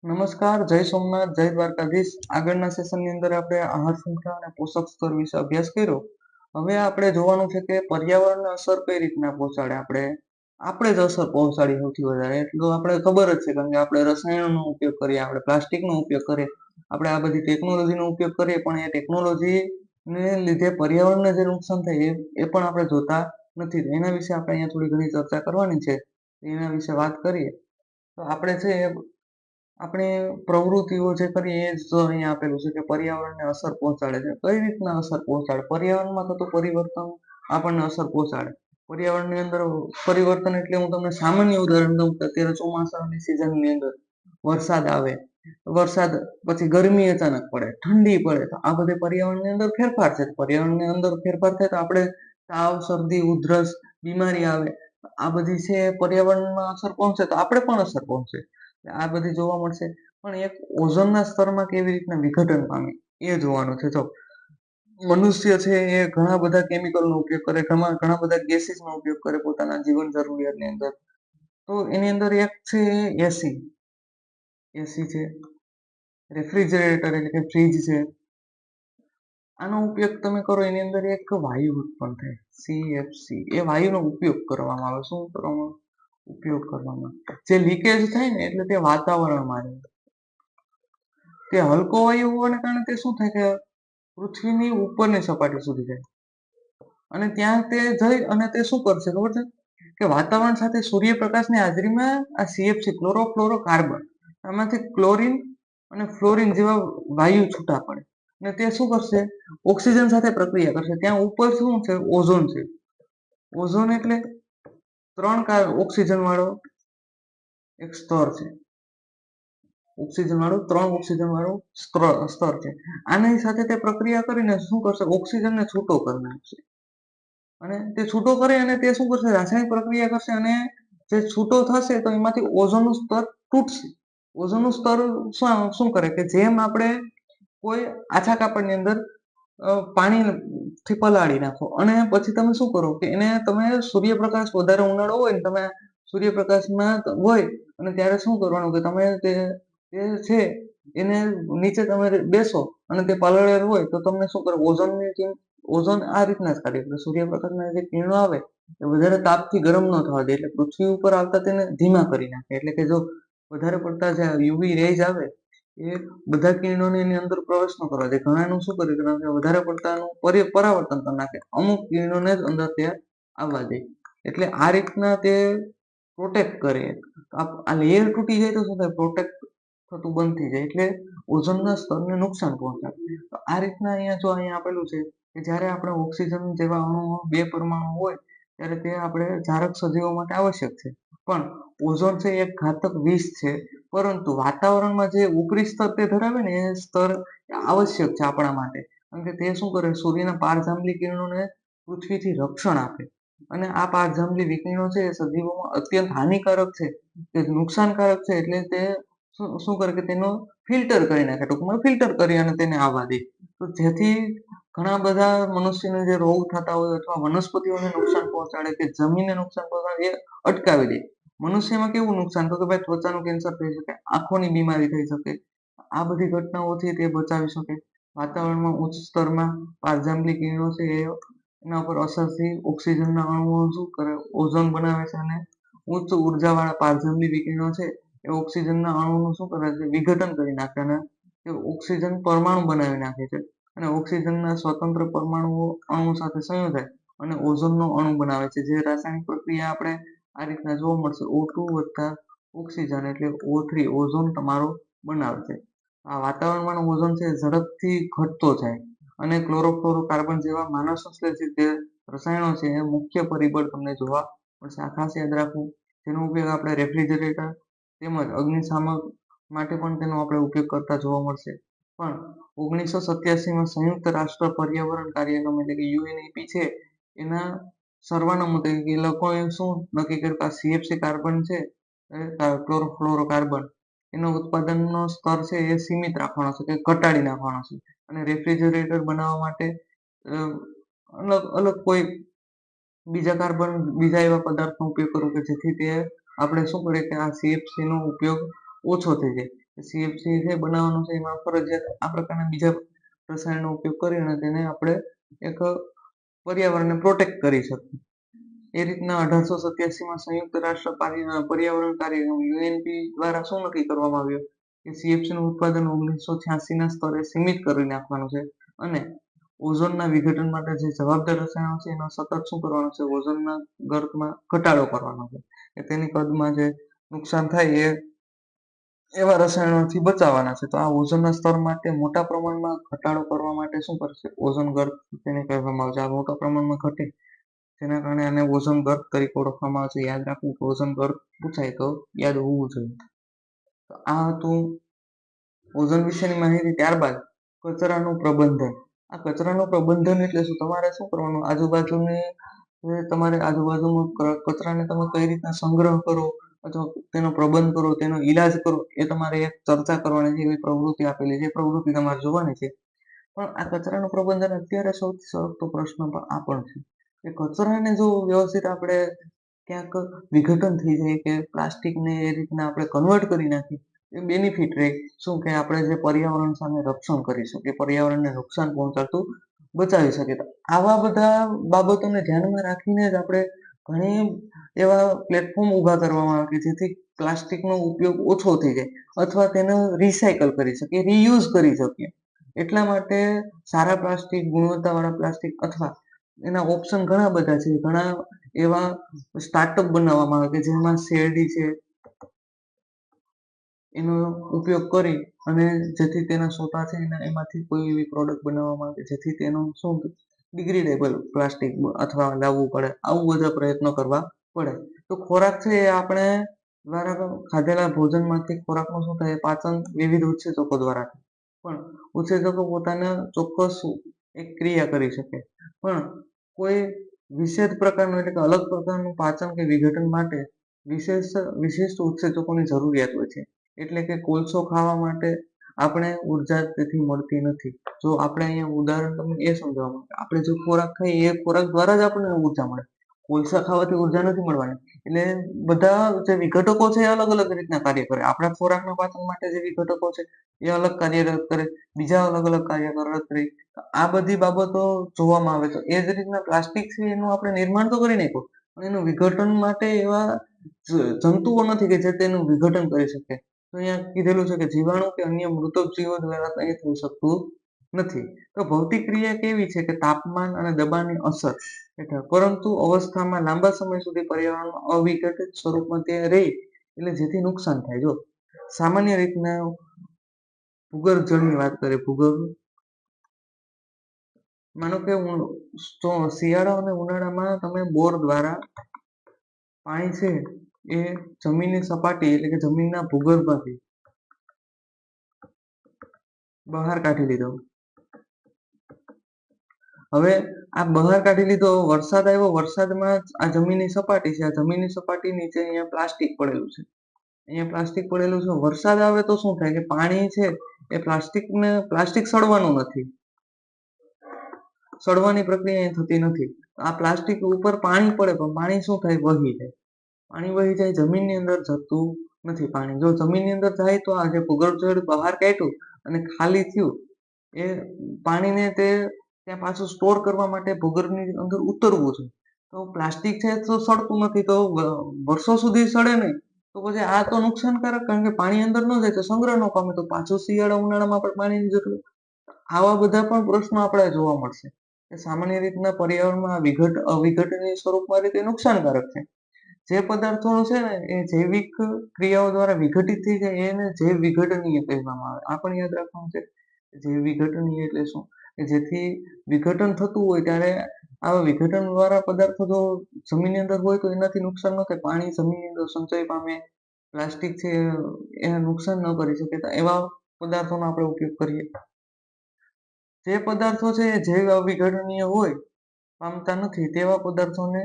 નમસ્કાર, જય સોમનાથ, જય દ્વારકાધીશ. આગળના સેશનની અંદર આપણે આહાર શૃંખલા અને પોષક સ્તર વિશે અભ્યાસ કર્યો. હવે આપણે જોવાનું છે કે પર્યાવરણને અસર કઈ રીતના પહોંચાડે. આપણે જ અસર પહોંચાડી સૌથી વધારે એટલું આપણે ખબર જ છે, કારણ કે આપણે રસાયણોનો ઉપયોગ કરીએ, આપણે પ્લાસ્ટિકનો ઉપયોગ કરીએ, આપણે આ બધી ટેકનોલોજીનો ઉપયોગ કરીએ, પણ એ ટેકનોલોજીને લીધે પર્યાવરણને જે નુકસાન થાય એ પણ આપણે જોતા નથી. એના વિશે આપણે અહીંયા થોડી ઘણી ચર્ચા કરવાની છે. એના વિશે વાત કરીએ તો આપણે છે આપણે પ્રવૃત્તિઓ જે કરીએ એ જ અહીંયા આપેલું છે કે પર્યાવરણને અસર પહોંચાડે છે. કઈ રીતના અસર પહોંચાડે? પર્યાવરણમાં થતું પરિવર્તન આપણને અસર પહોંચાડે. પર્યાવરણની અંદર પરિવર્તન એટલે હું તમને સામાન્ય ઉદાહરણ દઉં કે અત્યારે ચોમાસાની સિઝનની અંદર વરસાદ આવે, વરસાદ પછી ગરમી અચાનક પડે, ઠંડી પડે, તો આ બધે પર્યાવરણની અંદર ફેરફાર છે. પર્યાવરણની અંદર ફેરફાર થાય તો આપણે તાવ, શરદી, ઉધરસ, બીમારી આવે, આ બધી છે પર્યાવરણમાં અસર પહોંચે તો આપણે પણ અસર પહોંચે. આ બધી જોવા મળશે. પણ એક ઓઝોનના સ્તરમાં કેવી રીતના વિઘટન પામે એ જોવાનું છે. જો મનુષ્ય છે એ ઘણા બધા કેમિકલનો ઉપયોગ કરે, ઘણા બધા ગેસીસનો ઉપયોગ કરે પોતાના જીવન જરૂરિયાતની અંદર. તો એની અંદર એક છે એસી છે, રેફ્રિજરેટર એટલે કે ફ્રીજ છે. આનો ઉપયોગ તમે કરો એની અંદર એક વાયુ ઉત્પન્ન થાય, CFC. એ વાયુનો ઉપયોગ કરવામાં આવે. શું કરવામાં? ઉપયોગ કરવામાં. જે લીકેજ થાય ને એટલે તે વાતાવરણમાં રહે. તે હલકો વાયુ હોવાને કારણે તે શું થાય કે પૃથ્વીની ઉપરની સપાટી સુધી જાય અને ત્યાં તે જઈ અને તે શું કરશે ખબર છે કે વાતાવરણ સાથે સૂર્યપ્રકાશની હાજરીમાં આ CFC ક્લોરોફ્લોરોકાર્બન આમાંથી ક્લોરીન અને ફ્લોરિન જેવા વાયુ છૂટા પડે અને તે શું કરશે? ઓક્સિજન સાથે પ્રક્રિયા કરશે. ત્યાં ઉપર શું છે? ઓઝોન છે. ઓઝોન એટલે 3 ઓક્સિજન વાળો એક સ્તર છે. ઓક્સિજન વાળું 3 ઓક્સિજન વાળું સ્તર છે. આની સાથે તે પ્રક્રિયા કરીને શું કરશે? ઓક્સિજનને છૂટો કરી નાખશે અને તે છૂટો કરે અને તે શું કરશે? રાસાયણિક પ્રક્રિયા કરશે અને જે છૂટો થશે તો એમાંથી ઓઝોનનું સ્તર તૂટશે. ઓઝોનનું સ્તર શું કરે કે જેમ આપણે કોઈ આછા કાપડની અંદર પાણીથી પલાળી નાખો અને પછી તમે શું કરો કે એને તમે સૂર્યપ્રકાશ વધારે ઉનાળો હોય ને તમે સૂર્યપ્રકાશમાં હોય અને ત્યારે શું કરવાનું કે તમે તે છે એને નીચે તમે બેસો અને તે પલાળેલું હોય તો તમને શું કરે? ઓઝોન આ રીતના જ કાર્ય કરે. સૂર્યપ્રકાશના જે કિરણો આવે એ વધારે તાપથી ગરમ ન થવા દે એટલે પૃથ્વી ઉપર આવતા તેને ધીમા કરી નાખે. એટલે કે જો વધારે પડતા જે યુવી રેઝ આવે એ બધા કિરણોને એની અંદર પ્રવેશ ન કરવા દે. ઘણાનું શું કરે કે વધારે પડતાનું પરાવર્તન કરી નાખે, અમુક કિરણોને જ અંદર ત્યાં આવવા દે. એટલે આ રીતના તે પ્રોટેક્ટ કરે. આ લેયર તૂટી જાય તો શું થાય? પ્રોટેક્ટ થતું બંધ થઈ જાય એટલે ઓઝોનના સ્તરને નુકસાન પહોંચાડે. તો આ રીતના અહીંયા આપેલું છે કે જ્યારે આપણે ઓક્સિજન જેવા અણુઓ 2 પરમાણુ હોય ત્યારે તે આપણે જારક સજીવો માટે આવશ્યક છે. પણ ઓઝોન છે એક ઘાતક વિષ છે. પરંતુ વાતાવરણમાં જે ઉપરી સ્તર તે ધરાવે ને એ સ્તર આવશ્યક છે આપણા માટે. કારણ કે તે શું કરે? સૂર્યના પારજાંબલી કિરણોને પૃથ્વીથી રક્ષણ આપે અને આ પારજાંબલી વિકિરણો છે એ સજીવોમાં અત્યંત હાનિકારક છે, તે નુકસાનકારક છે. એટલે તે શું કરે કે તેનો ફિલ્ટર કરી નાખે, ટૂંકમાં ફિલ્ટર કરી અને તેને આવવા દે. તો જેથી ઘણા બધા મનુષ્યને જે રોગ થતા હોય અથવા વનસ્પતિઓને નુકસાન પહોંચાડે કે જમીનને નુકસાન પહોંચાડે એ અટકાવી દે. મનુષ્યમાં કેવું નુકસાન? તો કે ભાઈ ત્વચાનું કેન્સર થઈ શકે, આંખોની બીમારી થઈ શકે. આ બધી ઘટનાઓથી તે બચાવી શકે. વાતાવરણમાં ઉચ્ચ સ્તરમાં પારજાંબલી કિરણો છે એના પર અસરથી ઓક્સિજનના અણુઓ શું કરે? ઓઝોન બનાવે છે અને ઉચ્ચ ઉર્જાવાળા પારજાંબલી વિકિરણો છે એ ઓક્સિજનના અણુનું શું કરે છે? વિઘટન કરી નાખે અને તે ઓક્સિજન પરમાણુ બનાવી નાખે છે અને ઓક્સિજનના સ્વતંત્ર પરમાણુઓ અણુ સાથે સંયોજાય અને ઓઝોનનો અણુ બનાવે છે. જે રાસાયણિક પ્રક્રિયા આપણે આ રીતના જોવા મળશે. O2 વત્તા ઓક્સિજન એટલે O3 ઓઝોન તમારો બનાવશે. આ વાતાવરણમાં ઓઝોન છે ઝડપથી ઘટતો જાય અને ક્લોરોફ્લોરોકાર્બન જેવા માનવ સંશ્લેષિત જે રસાયણો છે એ મુખ્ય પરિબળ તમને જોવા મળશે. આ ખાસ યાદ રાખવું. જેનો ઉપયોગ આપણે રેફ્રિજરેટર તેમજ અગ્નિશામક માટે પણ તેનો આપણે ઉપયોગ કરતા જોવા મળશે. પણ 1987માં સંયુક્ત રાષ્ટ્ર પર્યાવરણ કાર્યક્રમ એટલે કે UNEP છે એના સર્વાનુમતે એ લોકોએ શું નક્કી કર્યું કે આ CFC કાર્બન છે ક્લોરોફ્લોરોકાર્બન એનો ઉત્પાદનનો સ્તર છે એ સીમિત રાખવાનો છે કે ઘટાડી નાખવાનો છે અને રેફ્રિજરેટર બનાવવા માટે અલગ અલગ કોઈ બીજા એવા પદાર્થનો ઉપયોગ કરવો કે જેથી તે આપણે શું કરીએ કે આ CFC નો ઉપયોગ ઓછો થઈ જાય. CFC છે બનાવવાનું છે એમાં ફરજિયાત આ પ્રકારના બીજા રસાયણનો ઉપયોગ કરીને તેને આપણે એક પર્યાવરણને પ્રોટેક્ટ કરી શકીએ. એ રીતના 1887માં સંયુક્ત રાષ્ટ્ર પર્યાવરણ કાર્યક્રમ UNP દ્વારા શું નક્કી કરવામાં આવ્યું કે CFC નું ઉત્પાદન 1986 ના સ્તરે સીમિત કરી નાખવાનું છે અને ઓઝોનના વિઘટન માટે જે જવાબદાર રસાયણો છે એનો સતત શું કરવાનો છે, ઓઝોનના ગર્તમાં ઘટાડો કરવાનો છે કે તેની કદમાં જે નુકસાન થાય એ એવા રસાયણોથી બચાવવાના છે. તો આ ઓઝોનના સ્તર માટે મોટા પ્રમાણમાં ઘટાડો કરવા માટે શું કરશે, ઓઝોન ગર્ત તેને કહેવામાં આવે છે. આ મોટા પ્રમાણમાં ઘટે જેના કારણે આને ઓઝોન ગર્ત તરીકે ઓળખવામાં આવે છે. યાદ રાખવું કે ઓઝોન ગર્ત પૂછાય તો યાદ હોવું જોઈએ. તો આ હતું ઓઝોન વિશેની માહિતી. ત્યારબાદ કચરાનું પ્રબંધન. આ કચરાનું પ્રબંધન એટલે શું, તમારે શું કરવાનું, આજુબાજુની તમારે આજુબાજુમાં કચરાને તમે કઈ રીતના સંગ્રહ કરો અથવા તેનો પ્રબંધ કરો, તેનો ઈલાજ કરો, એ તમારે એક ચર્ચા કરવાની છે. એવી પ્રવૃત્તિ આપેલી છે, પ્રવૃત્તિ તમારે જોવાની છે. પણ આ કચરાનું પ્રબંધન અત્યારે સૌથી સળગતો પ્રશ્ન પણ આ પણ છે કે કચરાને જો વ્યવસ્થિત આપણે ક્યાંક વિઘટન થઈ જાય કે પ્લાસ્ટિકને એ રીતના આપણે કન્વર્ટ કરી નાખીએ એ બેનિફિટ રહે. શું કે આપણે જે પર્યાવરણ સામે રક્ષણ કરી શકીએ, પર્યાવરણને નુકસાન પહોંચાડતું બચાવી શકીએ. તો આવા બધા બાબતોને ધ્યાનમાં રાખીને જ આપણે ઘણી એવા પ્લેટફોર્મ ઊભા કરવામાં આવે કે જેથી પ્લાસ્ટિકનો ઉપયોગ ઓછો થઈ જાય અથવા તેનો રિસાયકલ કરી શકીએ, રીયુઝ કરી શકીએ. એટલા માટે સારા પ્લાસ્ટિક, ગુણવત્તાવાળા પ્લાસ્ટિક અથવા એના ઓપ્શન ઘણા બધા છે. ઘણા એવા સ્ટાર્ટઅપ બનાવવામાં આવે કે જેમાં શેરડી છે એનો ઉપયોગ કરી અને જેથી તેના સોટા છે એમાંથી કોઈ એવી પ્રોડક્ટ બનાવવામાં આવે જેથી તેનો શું ડિગ્રેડેબલ પ્લાસ્ટિક અથવા લાવવું પડે. આવું બધા પ્રયત્નો કરવા પડે. તો ખોરાક છે એ આપણે દ્વારા ખાધેલા ભોજનમાંથી ખોરાકનું શું થાય, પાચન વિવિધ ઉત્સેચકો દ્વારા થાય. પણ ઉત્સેચકો પોતાના ચોક્કસ એક ક્રિયા કરી શકે, પણ કોઈ વિશેષ પ્રકારનું એટલે કે અલગ પ્રકારનું પાચન કે વિઘટન માટે વિશિષ્ટ ઉત્સેચકોની જરૂરિયાત હોય છે. એટલે કે કોલસો ખાવા માટે આપણે ઉર્જા તેથી મળતી નથી. જો આપણે અહીંયા ઉદાહરણ તમને એ સમજાવવાનું કે આપણે જો ખોરાક ખાઈએ એ ખોરાક દ્વારા જ આપણને ઉર્જા મળે. કોલસા ખાવાથી ઉર્જા નથી મળવાની. એટલે બધા જે વિઘટકો છે એ અલગ અલગ રીતના કાર્ય કરે. આપણા ખોરાકના પાચન માટે જે વિઘટકો છે એ અલગ કાર્યરત કરે, બીજા અલગ અલગ કાર્યરત કરે. આ બધી બાબતો જોવામાં આવે તો એ જ રીતના પ્લાસ્ટિક છે એનું આપણે નિર્માણ તો કરી નાખ્યું પણ એનું વિઘટન માટે એવા જંતુઓ નથી કે જે તેનું વિઘટન કરી શકે. તો અહીંયા કીધેલું છે કે જીવાણુ કે અન્ય મૃતક જીવો દ્વારા કંઈ થઈ શકતું નથી. તો ભૌતિક ક્રિયા કેવી છે કે તાપમાન અને દબાણની અસર હેઠળ, પરંતુ અવસ્થામાં લાંબા સમય સુધી પર્યાવરણમાં અવિઘટિત સ્વરૂપમાં તે રહે એટલે જેથી નુકસાન થાય. જો સામાન્ય રીતના ભૂગર્ભ જળની વાત કરીએ, ભૂગર્ભ માનો કે શિયાળા અને ઉનાળામાં તમે બોર દ્વારા પાણી છે એ જમીનની સપાટી એટલે કે જમીનના ભૂગર્ભમાંથી બહાર કાઢી લીધો. હવે આ બહાર કાઢી લીધો, વરસાદ આવ્યો, વરસાદમાં આ જમીનની સપાટી છે, આ જમીનની સપાટી નીચે અહીંયા પ્લાસ્ટિક પડેલું છે, અહીંયા પ્લાસ્ટિક પડેલું છે. વરસાદ આવે તો શું થાય કે પાણી છે એ પ્લાસ્ટિક સડવાનું નથી, સડવાની પ્રક્રિયા થતી નથી. આ પ્લાસ્ટિક ઉપર પાણી પડે પણ પાણી શું થાય, વહી જાય. પાણી વહી જાય, જમીનની અંદર જતું નથી પાણી. જો જમીનની અંદર જાય તો આ જે ભૂગર્ભ જળ બહાર કાઢ્યું અને ખાલી થયું એ પાણીને તે ત્યાં પાછું સ્ટોર કરવા માટે ભૂગર્ભની અંદર ઉતરવું છે. તો પ્લાસ્ટિક છે તો સડતું નથી, તો વર્ષો સુધી સડે નહીં. તો પછી આ તો નુકસાનકારક, કારણ કે પાણી અંદર ન જાય તો સંગ્રહ ન પામે, તો પાછું શિયાળા ઉનાળામાં પણ પાણીની જરૂર. આવા બધા પણ પ્રશ્નો આપણે જોવા મળશે કે સામાન્ય રીતના પર્યાવરણમાં અવિઘટનીય સ્વરૂપમાં રીતે નુકસાનકારક છે. જે પદાર્થો છે ને એ જૈવિક ક્રિયાઓ દ્વારા વિઘટિત થઈ જાય એને જૈવ વિઘટનીય કહેવામાં આવે. આ પણ યાદ રાખવાનું છે. જૈવ વિઘટનીય એટલે શું, કે જેથી વિઘટન થતું હોય ત્યારે આવા વિઘટન દ્વારા પદાર્થો જો જમીનની અંદર હોય તો એનાથી નુકસાન ન થાય, પાણી જમીનની અંદર સંચય પામે, પ્લાસ્ટિક છે એને નુકસાન ન કરી શકે, એવા પદાર્થોનો આપણે ઉપયોગ કરીએ. જે પદાર્થો છે એ જૈવ અવિઘટનીય હોય, પામતા નથી, તેવા પદાર્થોને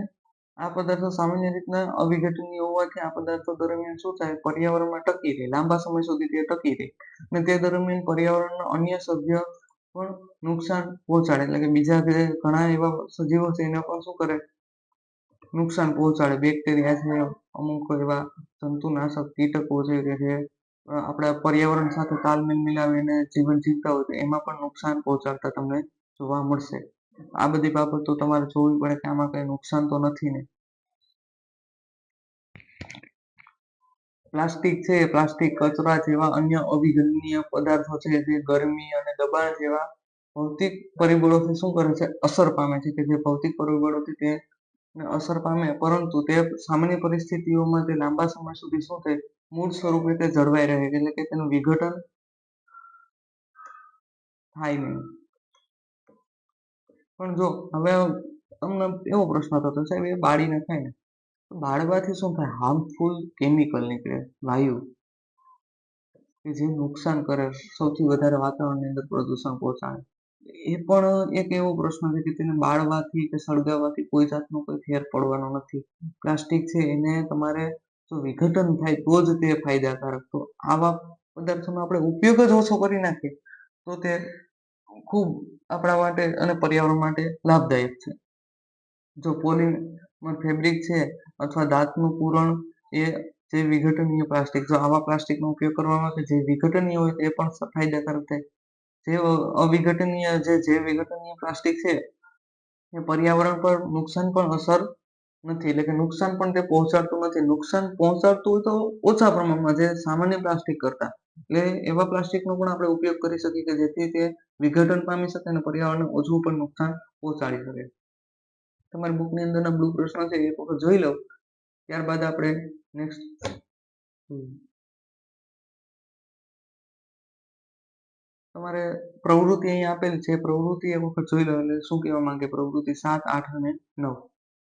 આ પદાર્થો સામાન્ય રીતના અવિઘટનીય હોવાથી આ પદાર્થો દરમિયાન શું થાય, પર્યાવરણમાં ટકી રહે, લાંબા સમય સુધી તે ટકી રહે અને તે દરમિયાન પર્યાવરણના અન્ય સભ્ય પણ નુકસાન પહોંચાડે. એટલે કે બીજા જે ઘણા એવા સજીવો છે એને પણ શું કરે, નુકસાન પહોંચાડે. બેક્ટેરિયા છે, અમુક એવા જંતુનાશક કીટકો છે કે જે આપણા પર્યાવરણ સાથે તાલમેલ મિલાવીને જીવન જીવતા હોય તો એમાં પણ નુકસાન પહોંચાડતા તમને જોવા મળશે. આ બધી બાબતો તમારે જોવી પડે કે આમાં કઈ નુકસાન તો નથી ને. પ્લાસ્ટિક છે, પ્લાસ્ટિક કચરા જેવા અન્ય અવિઘટનીય પદાર્થો છે જે ગરમી અને દબાણ જેવા ભૌતિક પરિબળોથી શું કરે છે, અસર પામે છે. કે જે ભૌતિક પરિબળોથી તે અસર પામે, પરંતુ તે સામાન્ય પરિસ્થિતિઓમાં તે લાંબા સમય સુધી શું થાય, મૂળ સ્વરૂપે તે જળવાઈ રહે, એટલે કે તેનું વિઘટન થાય નહીં. પણ જો હવે તમને એવો પ્રશ્ન થતો સાહેબ એ બાળી નખાય ને, તો બાળવાથી શું થાય, હાર્મફુલ કેમિકલ નીકળે, વાયુ, કે જે નુકસાન કરે, સૌથી વધારે વાતાવરણની અંદર પ્રદૂષણ પહોંચાડે. એ પણ એક એવો પ્રશ્ન છે કે તેને બાળવાથી કે સળગાવવાથી કોઈ જાતનો કોઈ ફેર પડવાનો નથી. પ્લાસ્ટિક છે એને તમારે જો વિઘટન થાય તો જ તે ફાયદાકારક. તો આવા પદાર્થોનો આપણે ઉપયોગ જ ઓછો કરી નાખીએ તો તે ખૂબ આપણા માટે અને પર્યાવરણ માટે લાભદાયક છે. જો પોલિમર ફેબ્રિક છે અથવા ધાતુનું પૂરણ એ જે વિઘટનીય પ્લાસ્ટિક, જો આવા પ્લાસ્ટિકનો ઉપયોગ કરવામાં આવે જે વિઘટનીય હોય તે પણ ફાયદાકારક થાય. જે અવિઘટનીય જે વિઘટનીય પ્લાસ્ટિક છે એ પર્યાવરણ પર નુકસાન પણ અસર નથી, એટલે કે નુકસાન પણ તે પહોંચાડતું નથી. નુકસાન પહોંચાડતું હોય તો ઓછા પ્રમાણમાં, જે સામાન્ય પ્લાસ્ટિક કરતા. એટલે એવા પ્લાસ્ટિકનો પણ આપણે ઉપયોગ કરી શકીએ કે જેથી તે વિઘટન પામી શકે અને પર્યાવરણને ઓછું પણ નુકસાન પહોંચાડી શકે. તમારી બુકની અંદરના બ્લુ પ્રશ્નો છે એ વખત જોઈ લો, ત્યારબાદ આપણે નેક્સ્ટ તમારે પ્રવૃત્તિ અહીં આપેલી છે, પ્રવૃત્તિ એક વખત જોઈ લો એટલે શું કહેવા માંગે પ્રવૃત્તિ 7, 8 અને 9.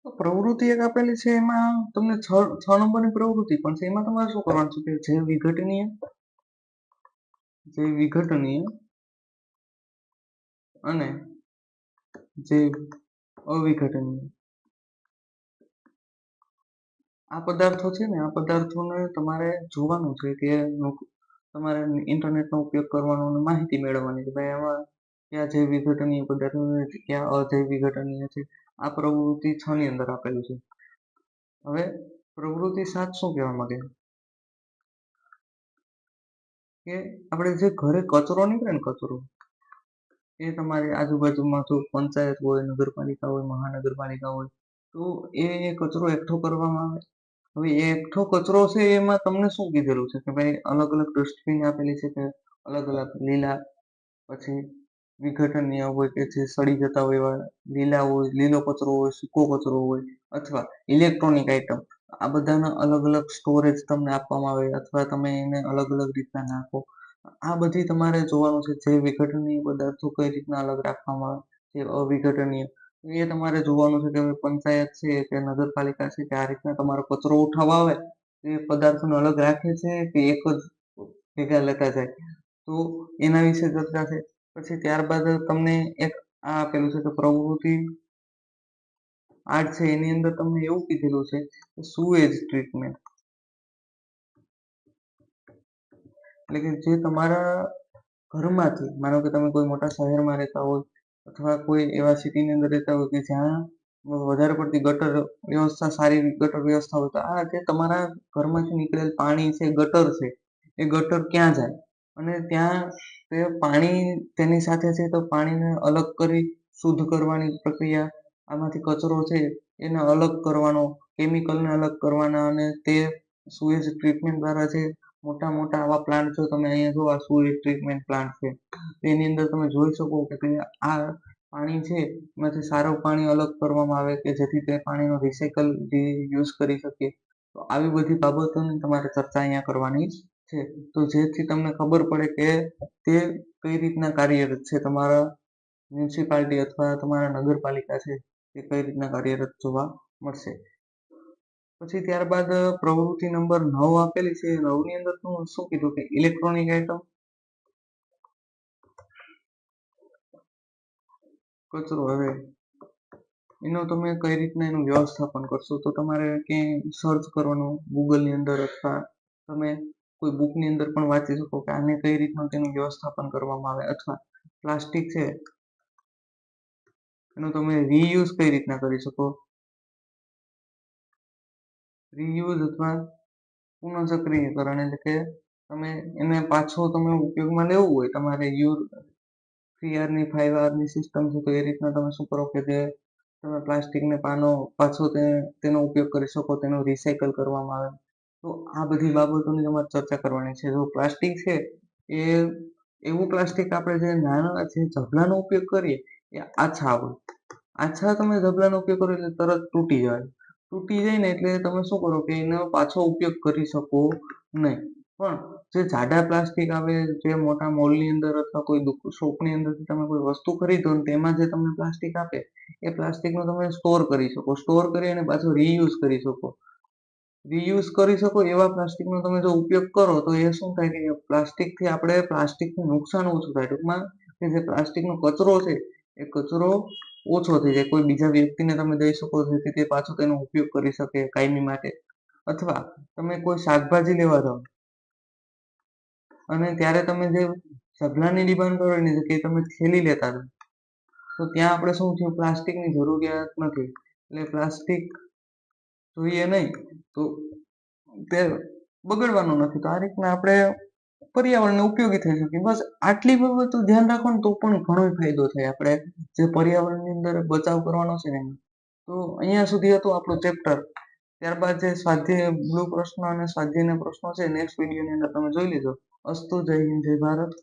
તો પ્રવૃત્તિ એક આપેલી છે એમાં તમને 6 નંબરની પ્રવૃત્તિ પણ છે. એમાં તમારે શું કરવાનું છે કે જે વિઘટનીય અને જે અવિઘટનીય આ પદાર્થો છે ને, આ પદાર્થોને તમારે જોવાનું છે કે તમારે ઇન્ટરનેટનો ઉપયોગ કરવાનો અને માહિતી મેળવવાની કે ભાઈ આમાં ક્યાં જૈવ વિઘટનીય પદાર્થો છે, ક્યાં અજૈવ વિઘટનીય છે. આ પ્રવૃત્તિ 6 ની અંદર આપેલું છે. હવે પ્રવૃત્તિ 7 શું કહેવા માંગે કે આપણે જે ઘરે કચરો નીકળે ને, કચરો એ તમારી આજુબાજુમાં જો પંચાયત હોય, નગરપાલિકા હોય, મહાનગરપાલિકા હોય, તો એ કચરો એકઠો કરવામાં આવે. હવે એ એકઠો કચરો છે એમાં તમને શું કીધેલું છે કે ભાઈ અલગ અલગ ડસ્ટબિન આપેલી છે કે અલગ અલગ લીલા, પછી વિઘટનીય હોય કે જે સડી જતા હોય એવા લીલા હોય, લીલો કચરો હોય, સૂકો કચરો હોય, અથવા ઇલેક્ટ્રોનિક આઇટમ. આ બધાના અલગ અલગ સ્ટોરેજ તમને આપવામાં આવે અથવા તમે એને અલગ અલગ રીતના નાખો. આ બધી તમારે જોવાનું છે. જે વિઘટનીય પદાર્થો કઈ રીતના અલગ રાખવામાં આવે, જે અવિઘટનીય એ તમારે જોવાનું છે કે પંચાયત છે કે નગરપાલિકા છે કે આ રીતના તમારો કચરો ઉઠાવવા આવે એ પદાર્થોને અલગ રાખે છે કે એક જ ભેગા લેતા જાય. તો એના વિશે ચર્ચા છે. પછી ત્યારબાદ તમને એક આ આપેલું છે કે પ્રવૃત્તિ 8 છે એની અંદર તમને એવું કીધેલું છે કે સુએજ ટ્રીટમેન્ટ, એટલે કે જે તમારા ઘરમાંથી, માનો કે તમે કોઈ મોટા શહેરમાં રહેતા હોય અથવા કોઈ એવા સિટીની અંદર રહેતા હોય કે જ્યાં વધારે પડતી ગટર વ્યવસ્થા, સારી ગટર વ્યવસ્થા હોય, તો આ જે તમારા ઘરમાંથી નીકળેલ પાણી છે, ગટર છે, એ ગટર ક્યાં જાય અને ત્યાં તે પાણી તેની સાથે છે તો પાણીને અલગ કરી શુદ્ધ કરવાની પ્રક્રિયા, આમાંથી કચરો છે એને અલગ કરવાનો, કેમિકલને અલગ કરવાના, અને તે સુએજ ટ્રીટમેન્ટ દ્વારા છે મોટા મોટા આવા પ્લાન્ટ, જો તમે અહીંયા જો આ સુએજ ટ્રીટમેન્ટ પ્લાન્ટ છે એની અંદર તમે જોઈ શકો કે આ પાણી છે એમાંથી સારું પાણી અલગ કરવામાં આવે કે જેથી તે પાણીનો રિસાયકલ યુઝ કરી શકીએ. તો આવી બધી બાબતોની તમારે ચર્ચા અહીંયા કરવાની છે. તો જેથી તમને ખબર પડે કે તે કઈ રીતના કાર્યરત છે, તમારા મ્યુનિસિપાલિટી અથવા તમારા નગરપાલિકા છે એ કઈ રીતના કાર્યરત જોવા મળશે. પછી ત્યારબાદ પ્રવૃત્તિ નંબર 9 આપેલી છે. 9 ની અંદર શું કીધું કે ઇલેક્ટ્રોનિક આઇટમ, કચરો. હવે એનો તમે કઈ રીતના એનું વ્યવસ્થાપન કરશો, તો તમારે ક્યાંય સર્ચ કરવાનું ગૂગલની અંદર, અથવા તમે કોઈ બુકની અંદર પણ વાંચી શકો કે આને કઈ રીતના તેનું વ્યવસ્થાપન કરવામાં આવે. અથવા પ્લાસ્ટિક છે એનો તમે રીયુઝ કઈ રીતના કરી શકો, રીયુઝ અથવા પુનઃચક્રીકરણ, એટલે કે તમે એને પાછું તમે ઉપયોગમાં લેવું હોય, તમારે 3R ની 5R ની સિસ્ટમ છે, તો એ રીતના તમે શું કરો કે જે તમે પ્લાસ્ટિકને પાનો પાછો તેનો ઉપયોગ કરી શકો, તેનું રિસાયકલ કરવામાં આવે. તો આ બધી બાબતોની તમારે ચર્ચા કરવાની છે. જો પ્લાસ્ટિક છે એ એવું પ્લાસ્ટિક આપણે જે નાના જે ઝબલાનો ઉપયોગ કરીએ એ આછા હોય. આછા તમે ઝબલાનો ઉપયોગ કરો એટલે તરત તૂટી જાય. તૂટી જાય ને એટલે તમે શું કરો કે એનો પાછો ઉપયોગ કરી શકો નહીં. પણ જે જાડા પ્લાસ્ટિક આવે, જે મોટા મોલની અંદર અથવા કોઈ શોપની અંદરથી તમે કોઈ વસ્તુ ખરીદો ને તેમાં જે તમને પ્લાસ્ટિક આપે, એ પ્લાસ્ટિકનો તમે સ્ટોર કરી શકો. સ્ટોર કરી અને પાછો રીયુઝ કરી શકો. રીયુઝ કરી શકો એવા પ્લાસ્ટિકનો તમે જો ઉપયોગ કરો તો એ શું થાય કે પ્લાસ્ટિકથી આપણે પ્લાસ્ટિકનું નુકસાન ઓછું થાય. ટૂંકમાં કે જે પ્લાસ્ટિકનો કચરો છે એ કચરો ઓછો થઈ જાય. કોઈ બીજા વ્યક્તિને તમે દઈ શકો જેથી તે પાછો તેનો ઉપયોગ કરી શકે કાયમી માટે. અથવા તમે કોઈ શાકભાજી લેવા જાઓ અને ત્યારે તમે જે ઝબલાની ડિમાન્ડ કરો એની જગ્યાએ તમે થેલી લેતા હતા, તો ત્યાં આપણે શું થયું, પ્લાસ્ટિકની જરૂરિયાત નથી એટલે પ્લાસ્ટિક જોઈએ નહીં તો તે બગડવાનું નથી. તો આ રીતના આપણે પર્યાવરણને ઉપયોગી થઈ શકીએ. બસ આટલી બાબતો ધ્યાન રાખો ને તો પણ ઘણો ફાયદો થાય. આપણે જે પર્યાવરણની અંદર બચાવ કરવાનો છે ને એમાં. તો અહીંયા સુધી હતું આપણું ચેપ્ટર. ત્યારબાદ જે સ્વાધ્યાય બ્લુ પ્રશ્ન અને સ્વાધ્યાયના પ્રશ્નો છે નેક્સ્ટ વિડીયોની અંદર તમે જોઈ લેજો. અસ્તુ, જય હિન્દ, જય ભારત.